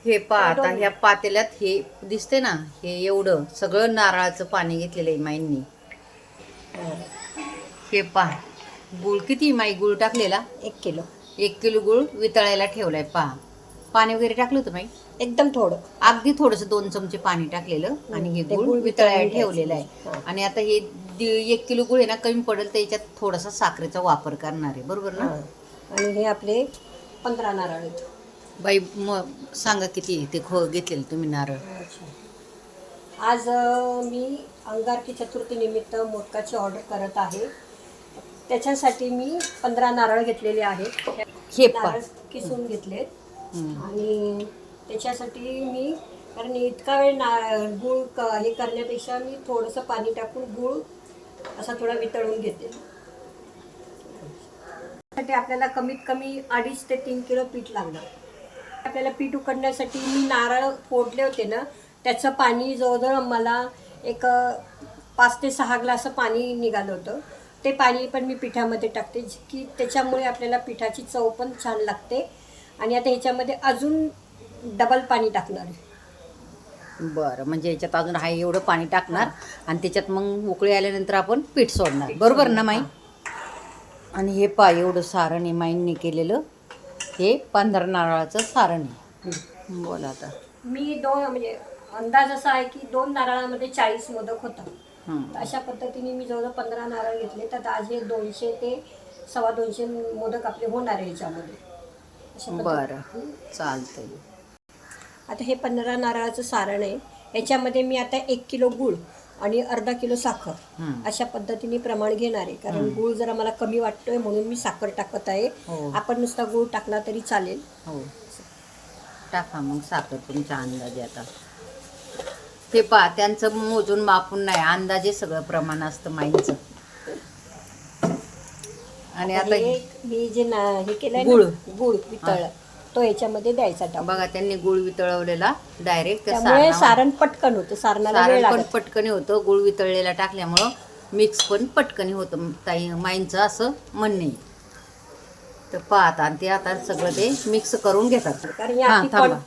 हे आता ह्या पातेल्यात हे दिसते ना, हे एवढं सगळं नारळाचं पाणी घेतलेलं आहे माईंनी. हे गुळ किती माई गुळ टाकलेला? 1 किलो. 1 किलो गुळ वितळायला ठेवलाय. पाणी वगैरे टाकलं होतं माई? एकदम थोडं, अगदी थोडंसं 2 चमचे पाणी टाकलेलं आणि हे गुळ वितळायला ठेवलेलं आहे. आणि आता हे 1 किलो गुळ आहे ना, कमी पडेल त्याच्यात थोडासा साखरेचा वापर करणार आहे, बरोबर ना? आणि हे आपले 15 नारळ आहेत. बाई मग सांगा किती ते घेतलेलं तुम्ही नारळ? आज मी अंगारकी चतुर्थी निमित्त मोदकाची ऑर्डर करत आहे. त्याच्यासाठी मी 15 नारळ घेतलेले आहेत. हे नारळ किसून घेतलेत. आणि त्याच्यासाठी मी, कारण इतका वेळ गुळ हे करण्यापेक्षा मी थोडंसं पाणी टाकून गुळ असा थोडा वितळून घेते. त्यासाठी आपल्याला कमीत कमी 2.5 ते 3 किलो पीठ लागणार. आपल्याला पीठ उकडण्यासाठी मी नारळ फोडले होते ना, त्याचं पाणी जवळजवळ मला एक 5 ते 6 ग्लास पाणी निघालं होतं. ते पाणी पण मी पिठामध्ये टाकते, की त्याच्यामुळे आपल्याला पिठाची चव पण छान लागते. आणि आता ह्याच्यामध्ये अजून डबल पाणी टाकणार आहे. बरं, म्हणजे याच्यात अजून आहे एवढं पाणी टाकणार आणि त्याच्यात मग उकळी आल्यानंतर आपण पीठ सोडणार, बरोबर ना माई? आणि हे एवढं सारण आहे माईंनी केलेलं. हे 15 नारळाचं सारण आहे. बोला आता. मी म्हणजे अंदाज असा आहे की 2 नारळामध्ये 40 मोदक होतात. अशा पद्धतीने मी जवळजवळ 15 नारळ घेतले. तर आज हे 200 ते 250 मोदक आपले होणार आहे ह्याच्यामध्ये. बरं, चालतंय. आता हे 15 नारळाचं सारण आहे. याच्यामध्ये मी आता 1 किलो गूळ आणि अर्धा किलो साखर अशा पद्धतीने प्रमाण घेणार आहे. कारण गूळ जरा मला कमी वाटतोय म्हणून मी साखर टाकत आहे. आपण नुसता गूळ टाकला तरी चालेल. हो, टाका मग साखर तुमच्या अंदाजे. आता हे त्यांचं मोजून मापून नाही, अंदाजे सगळं प्रमाण असतं माईंचं. आणि आता मी जे हे केलंय गुळ वितळलं तो याच्यामध्ये द्यायचा टाकून. बघा, त्यांनी गुळ वितळवलेला डायरेक्ट, त्यामुळे सारण पटकन होतं. सारणाला वेळ पण पटकन होतं. गुळ वितळलेला टाकल्यामुळं मिक्स पण पटकन होतं, ताई माईंचं असं म्हणणे. तर आता ते आता सगळं ते मिक्स करून घेतात. थांबा,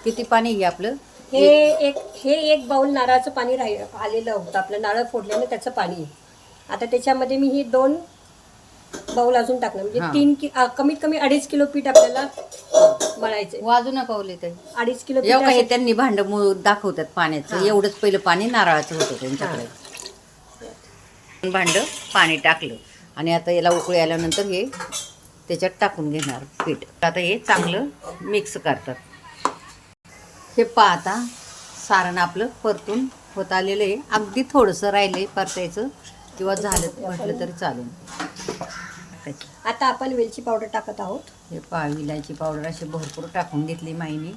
किती पाणी घे आपलं? हे एक बाउल नारळाचं पाणी आलेलं होतं. आपलं नारळ फोडल्याने त्याचं पाणी. आता त्याच्यामध्ये मी ही 2 बाउल अजून टाकणार, म्हणजे कमीत कमी 2.5 किलो पीठ आपल्याला मळायचं. वाजू नका ओले ते. 2.5 किलो पीठ. त्यांनी भांड दाखवतात पाण्याचं. एवढंच पहिलं पाणी नारळाचं होतं त्यांच्याकडे. भांड पाणी टाकलं आणि आता याला उकळी आल्यानंतर हे त्याच्यात टाकून घेणार पीठ. आता हे चांगलं मिक्स करतात. हे आता सारण आपलं परतून होत आलेलं आहे. अगदी थोडंसं राहिलंय परतायचं, किंवा झालं म्हटलं तरी चालेल. आता आपण वेलची पावडर टाकत आहोत. हे विलायची पावडर अशी भरपूर टाकून घेतली माईने.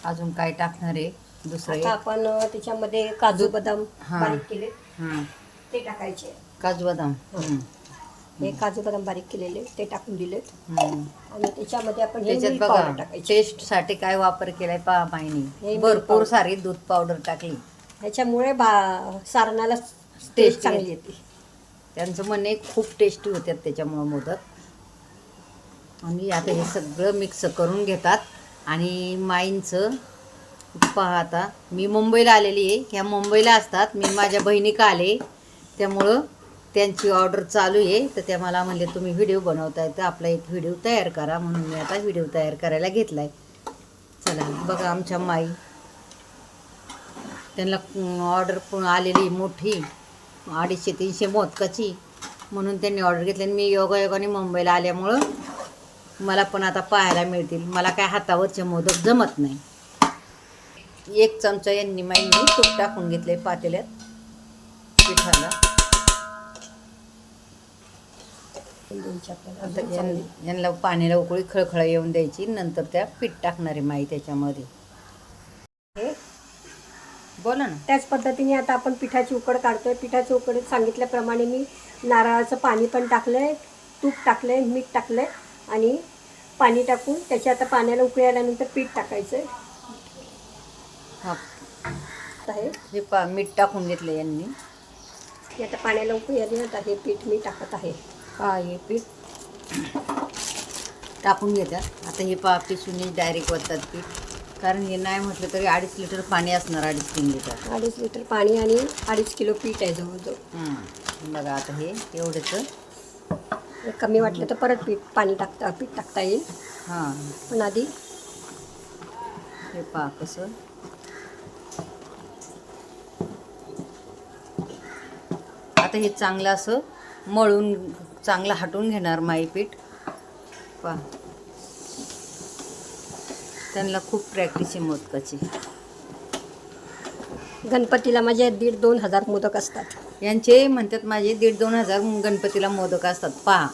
अजून काय टाकणार आहे दुसरं? आपण त्याच्यामध्ये काजू बदाम बारीक केले ते टाकायचे. काजू बदाम, हे काजू बदाम बारीक केलेले ते टाकून दिलेत. आणि त्याच्यामध्ये आपण त्याच्यात बघा टेस्ट साठी काय वापर केलाय माईने. भरपूर सारी दूध पावडर टाकली. ह्याच्यामुळे सारणाला टेस्ट चांगली येते. त्यांचं म्हणणे खूप टेस्टी होतात त्याच्यामुळं मोदक. आणि आता हे सगळं मिक्स करून घेतात. आणि माईंचं आता मी मुंबईला आलेली आहे. ह्या मुंबईला असतात. मी माझ्या बहिणीका आले, त्यामुळं त्यांची ऑर्डर चालू आहे. तर त्या मला म्हणले तुम्ही व्हिडिओ बनवताय तर आपला एक व्हिडिओ तयार करा, म्हणून मी आता व्हिडिओ तयार करायला घेतला आहे. चला बघा, आमच्या माई, त्यांना ऑर्डर आलेली मोठी 250-300 मोदकाची, म्हणून त्यांनी ऑर्डर घेतली. आणि मी योगायोगाने मुंबईला आल्यामुळं मला पण आता पाहायला मिळतील. मला काय हातावरचे मोदक जमत नाही. 1 चमचा यांनी माईंनी तूप टाकून घेतले पातेल्यात पिठाला. यांना पाण्याला उकळी खळखळ येऊन द्यायची. नंतर त्या पीठ टाकणारे माई त्याच्यामध्ये. बोला ना. त्याच पद्धतीने आता आपण पिठाची उकड काढतोय. पिठाची उकडीत सांगितल्याप्रमाणे मी नारळाचं पाणी पण टाकलंय, तूप टाकलंय, मीठ टाकलंय आणि पाणी टाकून त्याची आता पाण्याला उकळी आल्यानंतर पीठ टाकायचंय. हे मीठ टाकून घेतलं यांनी. आता पाण्याला उकळी आली. आता हे पीठ मी टाकत आहे. हे पीठ टाकून घेतात. आता हे पिसून डायरेक्ट वतात पीठ, कारण हे नाही म्हटलं तरी 2.5 लिटर पाणी असणार, 2.5-3 लिटर. 2.5 लिटर पाणी आणि 2.5 किलो पीठ आहे जवळजवळ. बघा आता हे एवढंच. कमी वाटलं तर परत पीठ टाकता येईल. हां, पण आधी हे पहा कसं. आता हे चांगलं असं मळून चांगलं हटवून घेणार माई पीठ. पहा, त्यांना खूप प्रॅक्टिस आहे मोदकाची. गणपतीला माझे 1,500-2 हजार मोदक असतात. यांचे म्हणतात माझे 1,500-2 हजार गणपतीला मोदक असतात. पहा,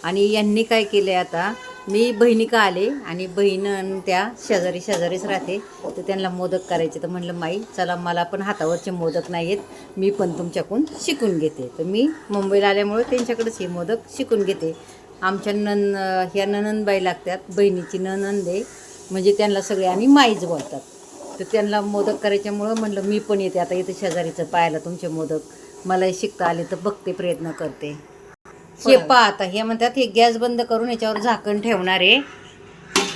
आणि यांनी काय केलं आता, मी बहिणीका आले आणि बहीण त्या शेजारीच राहते, तर त्यांना मोदक करायचे. तर म्हणलं माई चला, मला पण हातावरचे मोदक नाही आहेत, मी पण तुमच्याकडून शिकून घेते. तर मी मुंबईला आल्यामुळे त्यांच्याकडेच हे मोदक शिकून घेते. आमच्या ह्या ननंदबाई लागतात, बहिणीची ननंद आहे, म्हणजे त्यांना सगळे आणि माईच बोलतात. तर त्यांना मोदक करायच्यामुळं म्हणलं मी पण येते आता इथं शेजारीचं पाहायला तुमचे मोदक, मलाही शिकता आले तर बघते, प्रयत्न करते. हे पहा आता हे म्हणतात, हे गॅस बंद करून याच्यावर झाकण ठेवणार आहे.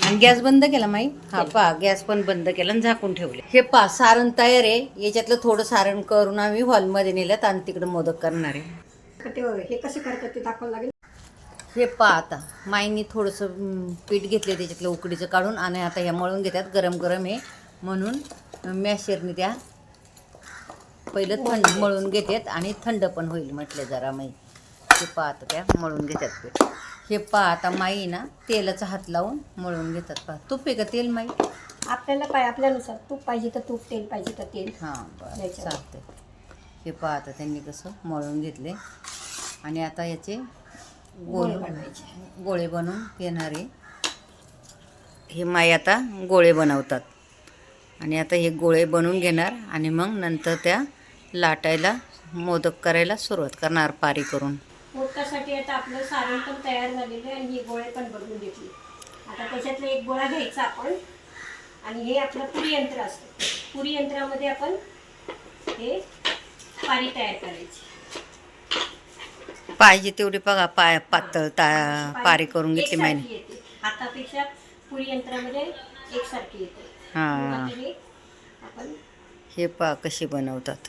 आणि गॅस बंद केला माई. हा पहा, गॅस पण बंद केला आणि झाकून ठेवले. हे पहा, सारण तयार आहे. याच्यातलं थोडं सारण करून आम्ही हॉलमध्ये नेल्यात आणि तिकडे मोदक करणार आहे. हे कसे करतात ते दाखवावं लागेल. हे पहा, आता माईंनी थोडंसं पीठ घेतले त्याच्यातलं उकडीचं काढून, आणि आता ह्या मळून घेतात. गरम गरम आहे म्हणून मॅशरने त्या पहिलं थंड मळून घेतात आणि थंड पण होईल म्हटले जरा माई. हे पहा, आता त्या मळून घेतात पीठ. हे पहा, आता माई ना तेलाचा हात लावून मळून घेतात. पहा, तूप आहे का तेल माई? आपल्याला आपल्यानुसार तूप पाहिजे तर तूप, तेल पाहिजे तर तेल. हां, बरं, चालते. हे पहा, आता त्यांनी कसं मळून घेतले आणि आता याचे गोळे बनवून घेणारे. हे माई आता गोळे बनवतात आणि आता हे गोळे बनवून घेणार आणि मग नंतर त्या लाटायला, मोदक करायला सुरुवात करणार पारी करून. मोदकासाठी आता आपलं सारण पण तयार झालेलं आहे आणि हे गोळे पण बनवून घेतले. आता त्याच्यातलं एक गोळा घ्यायचा आपण आणि हे आपलं पुरी यंत्र असतं. पुरी यंत्रामध्ये आपण हे पारी तयार करायची. पाहिजे तेवढी बघा पातळ पारी करून घेतली माईने. हातापेक्षा पुरी यंत्रामध्ये एकसारखी येते. हां, आपण हे पहा कशी बनवतात.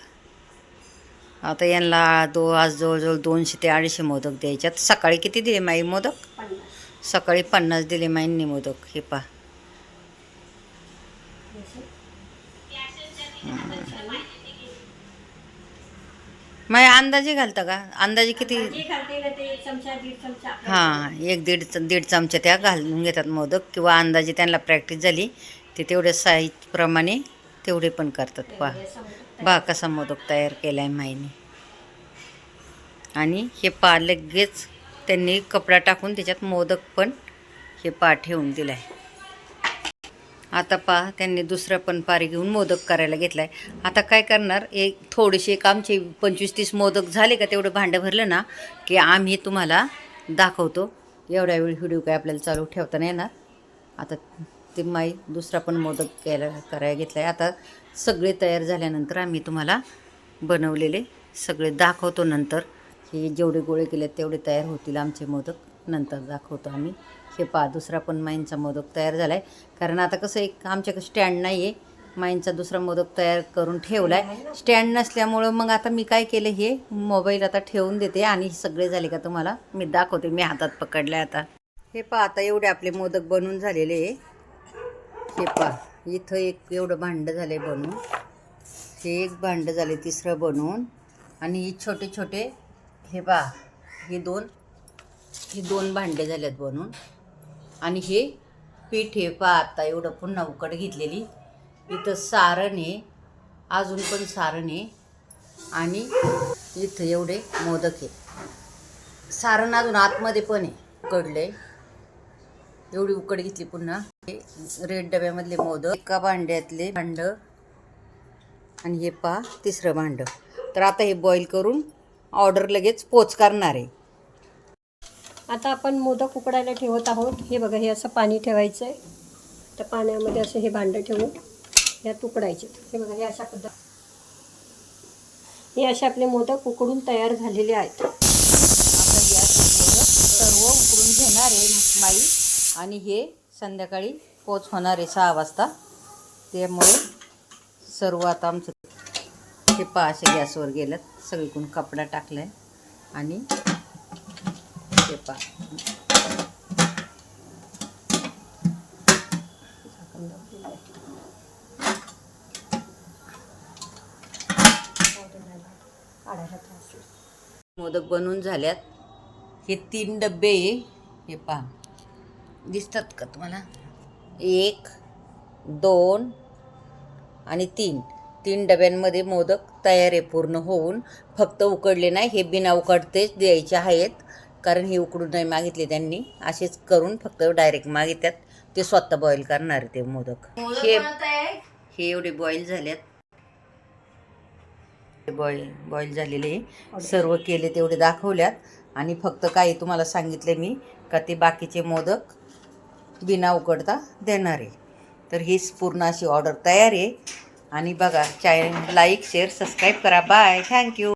आता यांना आज जवळजवळ 200 ते 250 मोदक द्यायच्यात. सकाळी किती दिले माई मोदक? 50. सकाळी 50 दिले माईंनी मोदक. हे पहा, माई अंदाजे घालता का? अंदाजे किती? हां, 1-1.5 चमचा त्या घालून घेतात मोदक, किंवा अंदाजे त्यांना प्रॅक्टिस झाली ते तेवढ्या साईजप्रमाणे तेवढे पण करतात. पहा कसा मोदक तयार केला आहे माईने. आणि हे पहा, लगेच त्यांनी कपडा टाकून त्याच्यात मोदक पण हे पहा ठेवून दिला आहे. आता पहा, त्यांनी दुसरा पण पारी घेऊन मोदक करायला घेतला आहे. आता काय करणार, थोडेसे आमचे 25-30 मोदक झाले का तेवढं भांडं भरलं ना की आम्ही तुम्हाला दाखवतो. एवढ्या वेळ व्हिडिओ काय आपल्याला चालू ठेवता नाही येणार. आता ते माई दुसरा पण मोदक करायला घेतला आहे. आता सगळे तयार झाल्यानंतर आम्ही तुम्हाला बनवलेले सगळे दाखवतो. नंतर हे जेवढे गोळे केले तेवढे तयार होतील आमचे मोदक, नंतर दाखवतो आम्ही. हे पहा, दुसरा पण माईंचा मोदक तयार झाला आहे. कारण आता कसं एक आमच्याकडे स्टँड नाही आहे, माईंचा दुसरा मोदक तयार करून ठेवला आहे. स्टँड नसल्यामुळं मग आता मी काय केलं, हे मोबाईल आता ठेवून देते आणि सगळे झाले का तुम्हाला मी दाखवते. मी हातात पकडलं आहे आता. हे पहा, आता एवढे आपले मोदक बनवून झालेले आहे. हे पहा, इथं एक एवढं भांडं झालं आहे बनवून, हे एक भांडं झाले तिसरं बनवून, आणि हे छोटे छोटे हे पहा, हे दोन भांडे झालेत बनवून. आणि हे पीठ हे पहा, आता एवढं पुन्हा उकड घेतलेली. इथं सारण आहे, अजून पण सारण आहे, आणि इथं एवढे मोदक आहे. सारण अजून आतमध्ये पण आहे, उकडलं आहे. एवढी उकड घेतली पुन्हा. हे रेड डब्यामधले मोदक, एका भांड्यातले भांडं, आणि हे पहा तिसरं भांडं. तर आता हे बॉईल करून ऑर्डर लगेच पोच करणार आहे. आता आपण मोदक उकडायला ठेवत आहोत. हे बघा, हे असं पाणी ठेवायचं आहे. तर पाण्यामध्ये असं हे भांडं ठेवून ह्यात उकडायचे. हे बघा, हे अशा पद्धत, हे असे आपले मोदक उकडून तयार झालेले आहेत. आता या सर्व उकडून घेणार आहे माई, आणि हे संध्याकाळी पोच होणार आहे 6 वाजता. त्यामुळे सर्व आता आमचं हे पहा असे गॅसवर गेल्यात. सगळीकडून कपडा टाकला आहे आणि हे पहा मोदक बनवून झाल्यात. हे 3 डब्बे आहे. हे पहा दिसतात का तुम्हाला? 1 2 आणि 3 डब्यांमध्ये मोदक तयार आहे पूर्ण होऊन. फक्त उकडले नाही, हे बिना उकडतेच द्यायचे आहेत, कारण हे उकडून नाही मागितले त्यांनी. असेच करून फक्त डायरेक्ट मागितल्यात. ते स्वतः बॉईल करणार ते मोदक. हे एवढे बॉईल झाल्यात. बॉईल झालेले सर्व केले तेवढे दाखवल्यात. आणि फक्त काही तुम्हाला सांगितले मी का ते बाकीचे मोदक बिना उकडता देणार आहे. तर हीच पूर्ण अशी ऑर्डर तयार आहे. आणि बघा, लाईक शेअर सबस्क्राईब करा. Bye, thank you.